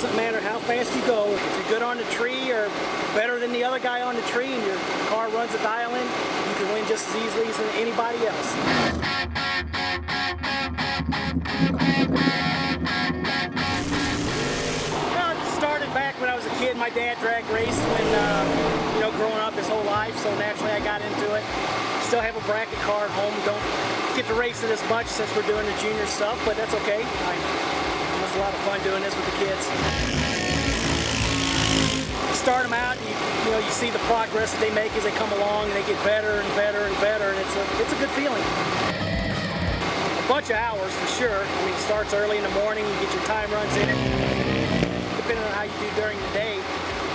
doesn't matter how fast you go. If you're good on the tree or better than the other guy on the tree and your car runs a dial in, you can win just as easily as anybody else. Well, it started back when I was a kid. My dad drag raced when, growing up his whole life, so naturally I got into it. Still have a bracket car at home. Don't get to race it as much since we're doing the junior stuff, but that's okay. It was a lot of fun doing this with the kids. Start them out, and you see the progress that they make as they come along, and they get better and better and better, and it's a good feeling. A bunch of hours for sure. I mean, it starts early in the morning, you get your time runs in it. Depending on how you do during the day,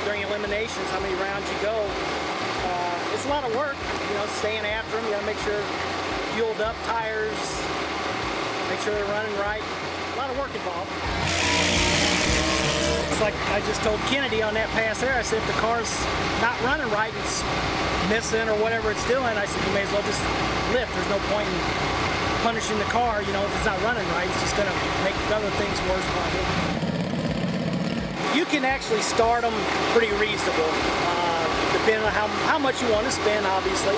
during eliminations, how many rounds you go. It's a lot of work, staying after them. You gotta make sure fueled up tires, make sure they're running right. A lot of work involved. It's like I just told Kennedy on that pass there, I said, if the car's not running right, it's missing or whatever it's doing, I said, you may as well just lift. There's no point in punishing the car, if it's not running right. It's just gonna make other things worse probably. You can actually start them pretty reasonable, depending on how much you want to spend, obviously.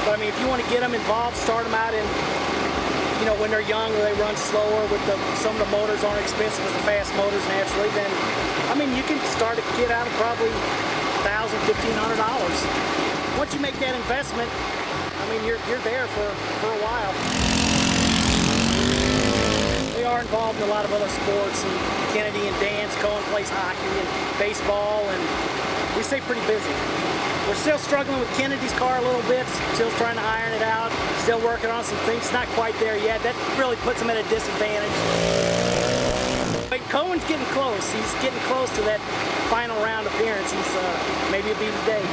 But I mean, if you want to get them involved, start them out in, when they're young or they run slower with some of the motors aren't expensive as the fast motors naturally, then, I mean, you can start a kid out of probably $1,000, $1,500. Once you make that investment, I mean, you're there for a while. We are involved in a lot of other sports, and Kennedy and Dan's Cohen plays hockey and baseball, and we stay pretty busy. We're still struggling with Kennedy's car a little bit, still trying to iron it out, still working on some things, not quite there yet. That really puts him at a disadvantage. But Cohen's getting close. He's getting close to that final round appearance. Maybe it'll be today.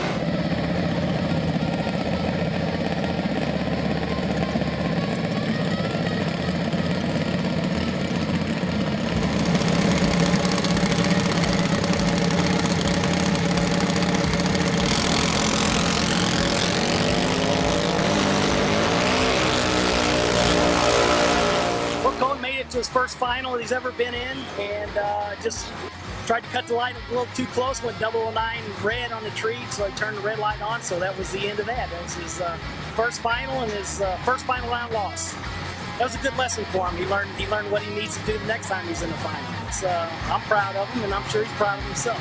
To his first final he's ever been in, and just tried to cut the light a little too close, went 009 red on the tree, so he turned the red light on, so that was the end of that. That was his first final and his first final round loss. That was a good lesson for him. He learned what he needs to do the next time he's in the final. I'm proud of him, and I'm sure he's proud of himself.